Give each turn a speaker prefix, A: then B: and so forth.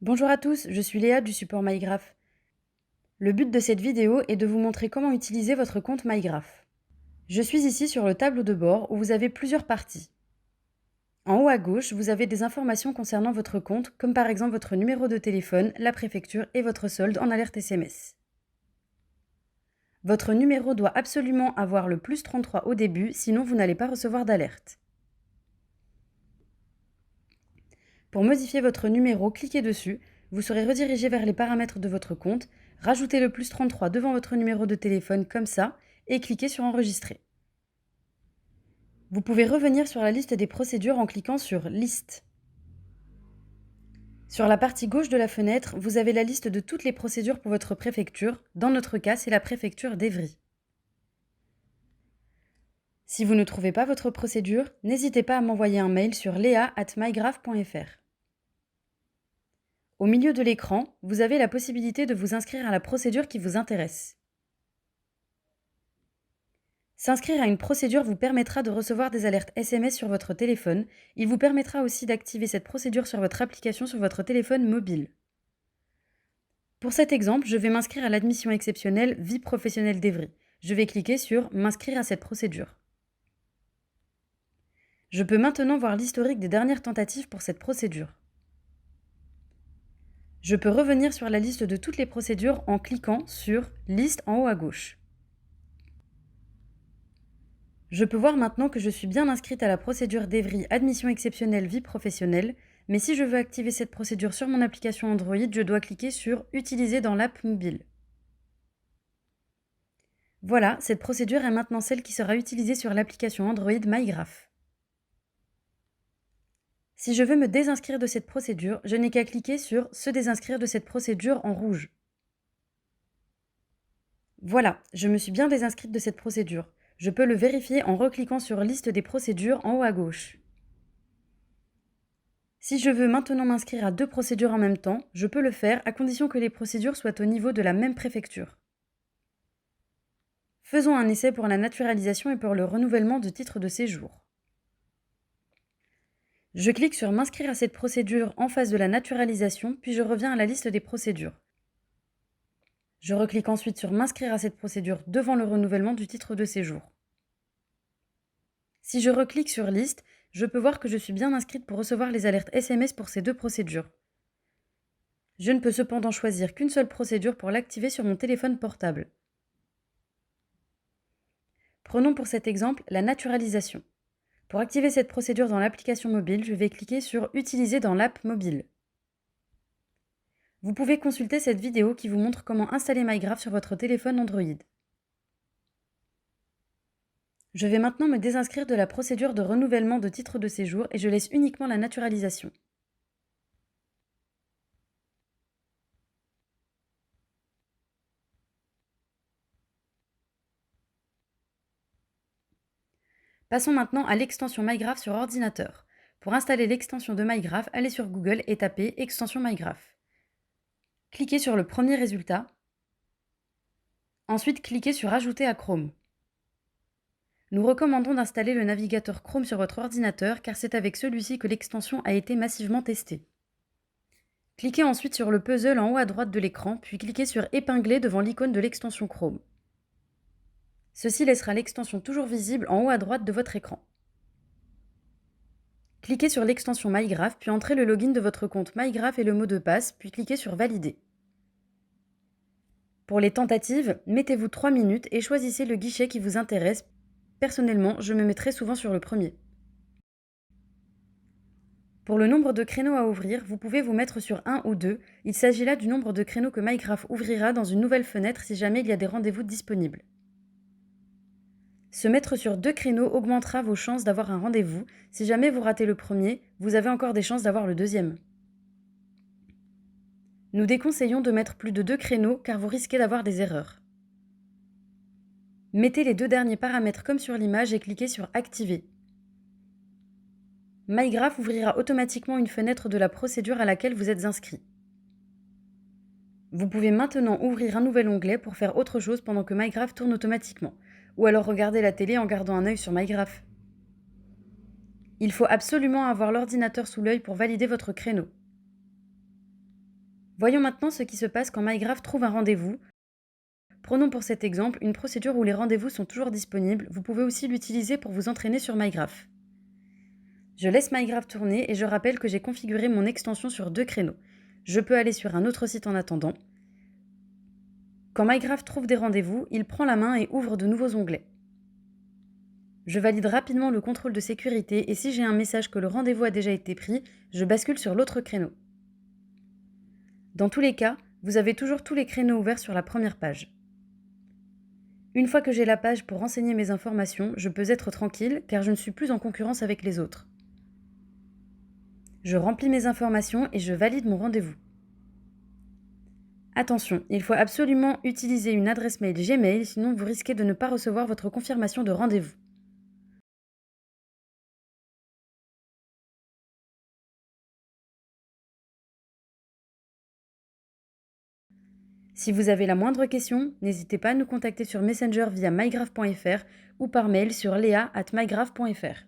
A: Bonjour à tous, je suis Léa du support MyGraph. Le but de cette vidéo est de vous montrer comment utiliser votre compte MyGraph. Je suis ici sur le tableau de bord où vous avez plusieurs parties. En haut à gauche, vous avez des informations concernant votre compte, comme par exemple votre numéro de téléphone, la préfecture et votre solde en alerte SMS. Votre numéro doit absolument avoir le +33 au début, sinon vous n'allez pas recevoir d'alerte. Pour modifier votre numéro, cliquez dessus, vous serez redirigé vers les paramètres de votre compte, rajoutez le +33 devant votre numéro de téléphone comme ça et cliquez sur Enregistrer. Vous pouvez revenir sur la liste des procédures en cliquant sur Liste. Sur la partie gauche de la fenêtre, vous avez la liste de toutes les procédures pour votre préfecture. Dans notre cas, c'est la préfecture d'Évry. Si vous ne trouvez pas votre procédure, n'hésitez pas à m'envoyer un mail sur lea@mygraph.fr. Au milieu de l'écran, vous avez la possibilité de vous inscrire à la procédure qui vous intéresse. S'inscrire à une procédure vous permettra de recevoir des alertes SMS sur votre téléphone. Il vous permettra aussi d'activer cette procédure sur votre application sur votre téléphone mobile. Pour cet exemple, je vais m'inscrire à l'admission exceptionnelle Vie professionnelle d'Évry. Je vais cliquer sur M'inscrire à cette procédure. Je peux maintenant voir l'historique des dernières tentatives pour cette procédure. Je peux revenir sur la liste de toutes les procédures en cliquant sur Liste en haut à gauche. Je peux voir maintenant que je suis bien inscrite à la procédure d'Évry Admission exceptionnelle vie professionnelle, mais si je veux activer cette procédure sur mon application Android, je dois cliquer sur Utiliser dans l'app mobile. Voilà, cette procédure est maintenant celle qui sera utilisée sur l'application Android MyGraph. Si je veux me désinscrire de cette procédure, je n'ai qu'à cliquer sur Se désinscrire de cette procédure en rouge. Voilà, je me suis bien désinscrite de cette procédure. Je peux le vérifier en recliquant sur Liste des procédures en haut à gauche. Si je veux maintenant m'inscrire à 2 procédures en même temps, je peux le faire à condition que les procédures soient au niveau de la même préfecture. Faisons un essai pour la naturalisation et pour le renouvellement de titre de séjour. Je clique sur M'inscrire à cette procédure en face de la naturalisation, puis je reviens à la liste des procédures. Je reclique ensuite sur M'inscrire à cette procédure devant le renouvellement du titre de séjour. Si je reclique sur Liste, je peux voir que je suis bien inscrite pour recevoir les alertes SMS pour ces 2 procédures. Je ne peux cependant choisir qu'une seule procédure pour l'activer sur mon téléphone portable. Prenons pour cet exemple la naturalisation. Pour activer cette procédure dans l'application mobile, je vais cliquer sur Utiliser dans l'app mobile. Vous pouvez consulter cette vidéo qui vous montre comment installer MyGraph sur votre téléphone Android. Je vais maintenant me désinscrire de la procédure de renouvellement de titre de séjour et je laisse uniquement la naturalisation. Passons maintenant à l'extension MyGraph sur ordinateur. Pour installer l'extension de MyGraph, allez sur Google et tapez Extension MyGraph. Cliquez sur le premier résultat. Ensuite, cliquez sur Ajouter à Chrome. Nous recommandons d'installer le navigateur Chrome sur votre ordinateur car c'est avec celui-ci que l'extension a été massivement testée. Cliquez ensuite sur le puzzle en haut à droite de l'écran, puis cliquez sur Épingler devant l'icône de l'extension Chrome. Ceci laissera l'extension toujours visible en haut à droite de votre écran. Cliquez sur l'extension MyGraph, puis entrez le login de votre compte MyGraph et le mot de passe, puis cliquez sur Valider. Pour les tentatives, mettez-vous 3 minutes et choisissez le guichet qui vous intéresse. Personnellement, je me mets très souvent sur le premier. Pour le nombre de créneaux à ouvrir, vous pouvez vous mettre sur 1 ou 2. Il s'agit là du nombre de créneaux que MyGraph ouvrira dans une nouvelle fenêtre si jamais il y a des rendez-vous disponibles. Se mettre sur 2 créneaux augmentera vos chances d'avoir un rendez-vous. Si jamais vous ratez le premier, vous avez encore des chances d'avoir le deuxième. Nous déconseillons de mettre plus de 2 créneaux car vous risquez d'avoir des erreurs. Mettez les 2 derniers paramètres comme sur l'image et cliquez sur Activer. MyGraph ouvrira automatiquement une fenêtre de la procédure à laquelle vous êtes inscrit. Vous pouvez maintenant ouvrir un nouvel onglet pour faire autre chose pendant que MyGraph tourne automatiquement, ou alors regarder la télé en gardant un œil sur MyGraph. Il faut absolument avoir l'ordinateur sous l'œil pour valider votre créneau. Voyons maintenant ce qui se passe quand MyGraph trouve un rendez-vous. Prenons pour cet exemple une procédure où les rendez-vous sont toujours disponibles. Vous pouvez aussi l'utiliser pour vous entraîner sur MyGraph. Je laisse MyGraph tourner et je rappelle que j'ai configuré mon extension sur 2 créneaux. Je peux aller sur un autre site en attendant. Quand MyGraph trouve des rendez-vous, il prend la main et ouvre de nouveaux onglets. Je valide rapidement le contrôle de sécurité et si j'ai un message que le rendez-vous a déjà été pris, je bascule sur l'autre créneau. Dans tous les cas, vous avez toujours tous les créneaux ouverts sur la première page. Une fois que j'ai la page pour renseigner mes informations, je peux être tranquille car je ne suis plus en concurrence avec les autres. Je remplis mes informations et je valide mon rendez-vous. Attention, il faut absolument utiliser une adresse mail Gmail, sinon vous risquez de ne pas recevoir votre confirmation de rendez-vous. Si vous avez la moindre question, n'hésitez pas à nous contacter sur Messenger via mygraph.fr ou par mail sur lea@mygraph.fr.